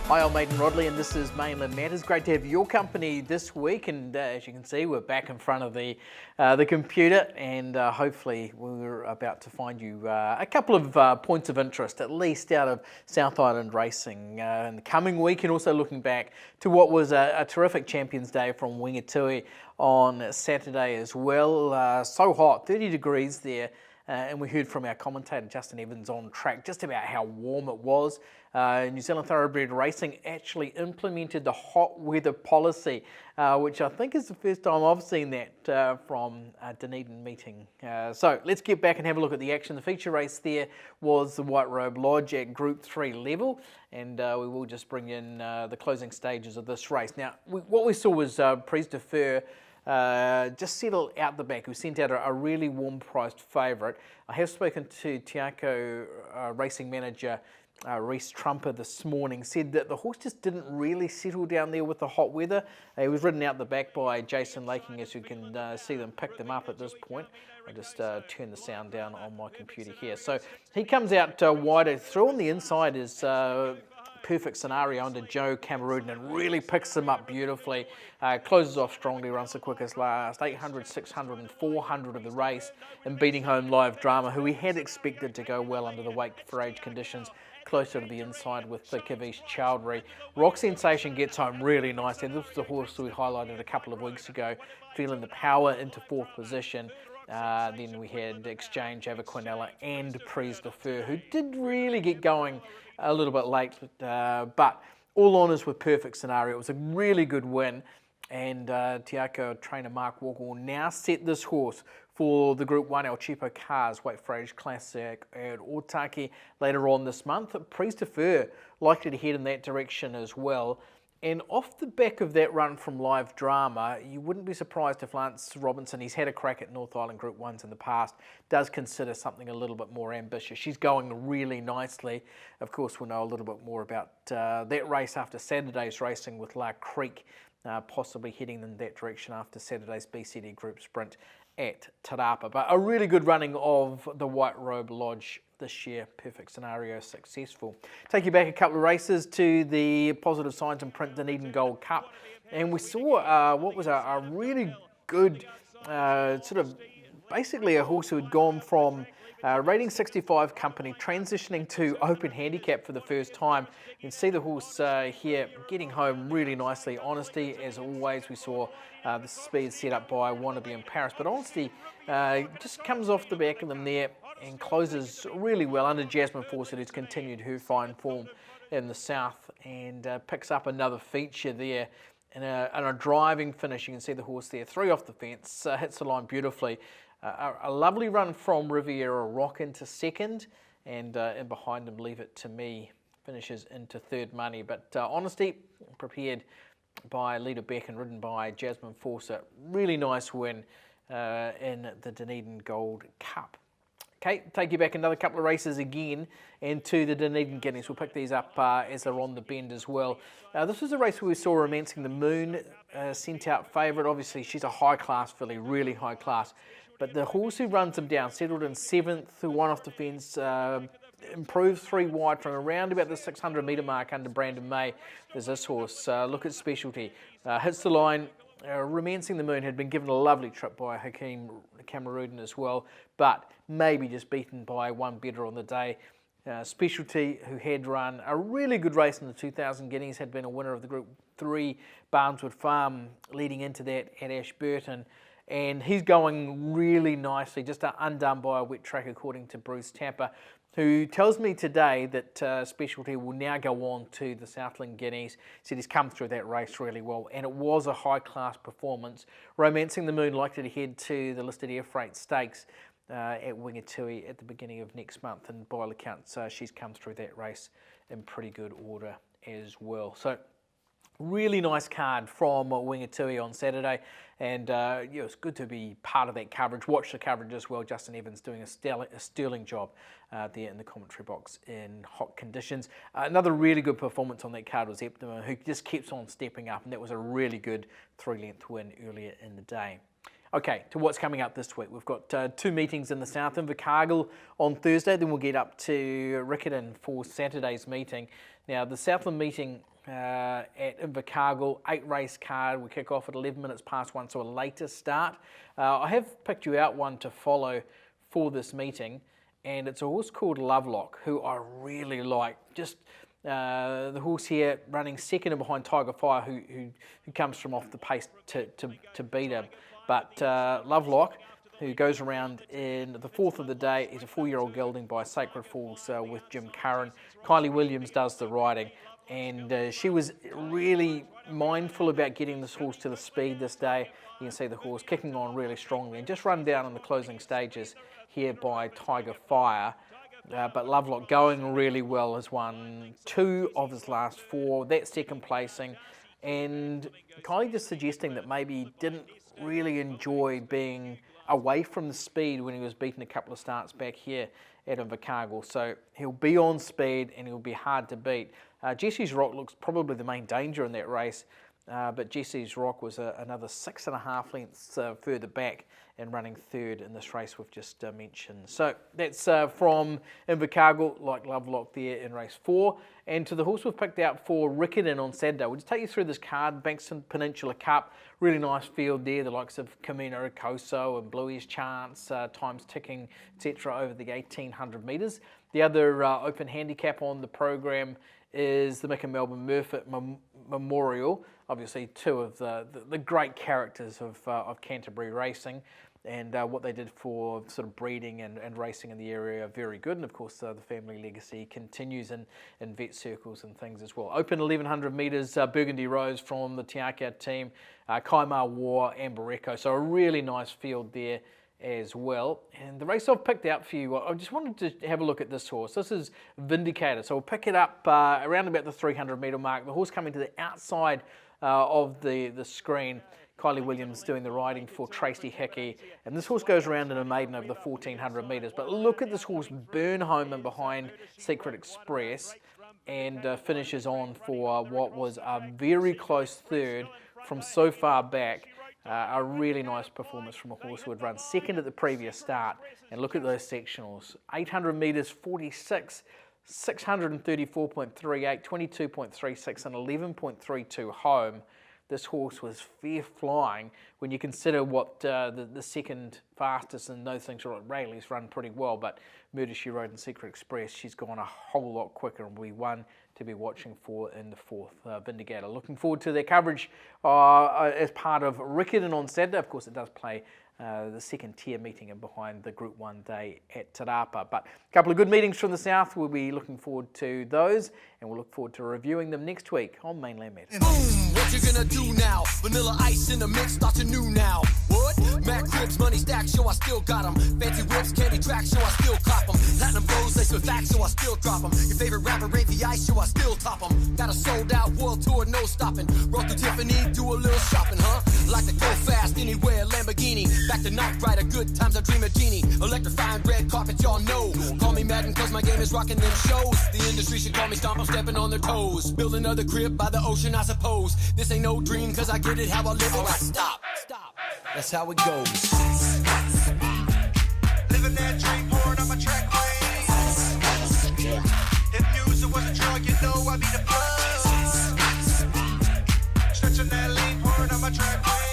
Hi, I'm Aidan Rodley and this is Mainland Matters. Great to have your company this week, and as you can see, we're back in front of the computer, and hopefully we're about to find you a couple of points of interest, at least out of South Island racing in the coming week, and also looking back to what was a terrific Champions Day from Wingatui on Saturday as well. So hot, 30 degrees there. And we heard from our commentator Justin Evans on track just about how warm it was. New Zealand Thoroughbred Racing actually implemented the hot weather policy, which I think is the first time I've seen that from a Dunedin meeting. So let's get back and have a look at the action. The feature race there was the White Robe Lodge at Group 3 level, and we will just bring in the closing stages of this race. Now, what we saw was Prise de Feu just settle out the back. We sent out a really warm-priced favourite. I have spoken to Tiako racing manager Reese Trumper this morning, said that the horse just didn't really settle down there with the hot weather. He was ridden out the back by Jason Laking, as you can see them pick them up at this point. I just turn the sound down on my computer here. So he comes out wider. Through on the inside is Perfect Scenario under Joe Cameroon and really picks them up beautifully. Closes off strongly, runs the quickest last 800, 600 and 400 of the race, and beating home Live Drama, who we had expected to go well under the weight for age conditions, closer to the inside with the Kavish Chowdhury. Rock Sensation gets home really nicely. This was the horse we highlighted a couple of weeks ago, feeling the power into fourth position. Then we had Exchange over Quinella and Prise de Feu, who did really get going a little bit late, but all honours with Perfect Scenario. It was a really good win, and Tiako trainer Mark Walker will now set this horse for the Group 1 El Cheapo Cars Weight for Age Classic at Otaki later on this month. Prise de Feu likely to head in that direction as well. And off the back of that run from Live Drama, you wouldn't be surprised if Lance Robinson, he's had a crack at North Island Group 1s in the past, does consider something a little bit more ambitious. She's going really nicely. Of course, we'll know a little bit more about that race after Saturday's racing with La Creek, possibly heading in that direction after Saturday's BCD Group Sprint at Tarapa. But a really good running of the White Robe Lodge this year. Perfect Scenario successful. Take you back a couple of races to the Positive Signs and Print Dunedin Gold Cup, and we saw what was a really good sort of basically a horse who had gone from rating 65 company transitioning to open handicap for the first time. You can see the horse here getting home really nicely. Honesty, as always, we saw the speed set up by Wannabe in Paris, but Honesty just comes off the back of them there and closes really well under Jasmine Fawcett, who's continued her fine form in the south, and picks up another feature there and a driving finish. You can see the horse there, 3 off the fence, hits the line beautifully. A lovely run from Riviera Rock into second, and in behind him, Leave It to Me finishes into third money. But Honesty, prepared by Lita Beck and ridden by Jasmine Fawcett. Really nice win in the Dunedin Gold Cup. Okay, take you back another couple of races again into the Dunedin Guineas. We'll pick these up as they're on the bend as well. This was a race where we saw Romancing the Moon sent out favourite. Obviously, she's a high-class filly, really high class. But the horse who runs them down settled in 7th, 1 off the fence, improved 3 wide from around about the 600 metre mark under Brandon May. There's this horse, Look at Specialty, hits the line. Romancing the Moon had been given a lovely trip by Hakeem Cameroon as well, but maybe just beaten by one better on the day. Specialty, who had run a really good race in the 2000 Guineas, had been a winner of the Group 3 Barneswood Farm leading into that at Ashburton. And he's going really nicely, just undone by a wet track, according to Bruce Tapper, who tells me today that Specialty will now go on to the Southland Guineas. Said he's come through that race really well, and it was a high-class performance. Romancing the Moon likely to head to the listed air freight stakes at Wingatui at the beginning of next month, and by all accounts, she's come through that race in pretty good order as well. So, really nice card from Wingatui on Saturday, and yeah, it's good to be part of that coverage. Watch the coverage as well. Justin Evans doing a sterling job there in the commentary box in hot conditions. Another really good performance on that card was Eptima, who just keeps on stepping up, and that was a really good 3-length win earlier in the day. Okay, to what's coming up this week. We've got 2 meetings in the south, Invercargill on Thursday, then we'll get up to Riccarton for Saturday's meeting. Now, the Southland meeting at Invercargill, 8 race card. We kick off at 11 minutes past 1, so a later start. I have picked you out one to follow for this meeting, and it's a horse called Lovelock, who I really like. Just the horse here running second and behind Tiger Fire, who comes from off the pace to beat him. But Lovelock, who goes around in the 4th of the day, is a 4-year-old gelding by Sacred Falls with Jim Curran. Kylie Williams does the riding, and she was really mindful about getting this horse to the speed this day. You can see the horse kicking on really strongly and just run down in the closing stages here by Tiger Fire. But Lovelock going really well, has won 2 of his last 4, that second placing, and Kylie just suggesting that maybe he didn't really enjoy being away from the speed when he was beaten a couple of starts back here at Invercargill. So he'll be on speed and he'll be hard to beat. Jesse's Rock looks probably the main danger in that race, but Jesse's Rock was another 6.5 lengths further back and running third in this race we've just mentioned. So that's from Invercargill, like Lovelock there in race 4. And to the horse we've picked out for Riccarton on Saturday, we'll just take you through this card, Bankston Peninsula Cup. Really nice field there, the likes of Camino Coso and Bluey's Chance, times ticking, etc. over the 1800 metres. The other open handicap on the program is the Mick and Melbourne Murfitt Memorial. Obviously 2 of the great characters of Canterbury racing, and what they did for sort of breeding and racing in the area are very good. And of course the family legacy continues in vet circles and things as well. Open 1100 metres, Burgundy Rose from the Tiaka team, Kaimar War, Amber Echo. So a really nice field there as well. And the race I've picked out for you, I just wanted to have a look at this horse. This is Vindicator. So we'll pick it up around about the 300 metre mark. The horse coming to the outside of the screen. Kylie Williams doing the riding for Tracy Hickey, and this horse goes around in a maiden over the 1400 metres. But look at this horse burn home and behind Secret Express, and finishes on for what was a very close third from so far back. A really nice performance from a horse who had run second at the previous start. And look at those sectionals: 800 metres 46, 634.38, 22.36 and 11.32 home. This horse was fair flying when you consider what the second fastest, and those things are like Rayleigh's run pretty well, but Murder She Wrote and Secret Express, she's gone a whole lot quicker, and will be one to be watching for in the 4th Vindicator. Looking forward to their coverage as part of Riccarton on Saturday. Of course, it does play the second tier meeting in behind the Group 1 day at Te Rapa. But a couple of good meetings from the south. We'll be looking forward to those, and we'll look forward to reviewing them next week on Mainland Matters. Boom, what you gonna do now? Vanilla ice in the mix, starts anew now. What? Mac cribs, money stacks, show I still got them. Fancy whips, candy tracks, show I still cop them. Platinum flows, laced with facts, so I still drop them. Your favorite rapper, Ravy Ice, show I still top them. Got a sold out world tour, no stopping. Roll through Tiffany, do a little shopping, huh? Like to go fast anywhere, Lamborghini. Back to Night Rider, good times, I dream of genie. Electrifying red carpet, y'all know. Call me Madden, cause my game is rocking them shows. The industry should call me Stomp, I'm stepping on their toes. Build another crib by the ocean, I suppose. This ain't no dream, cause I get it how I live it. Alright, stop. That's how it goes. Living that dream, pouring on my track way. If music was a drug, you know I'd be the plug. Stretching that lean, pouring on my track way.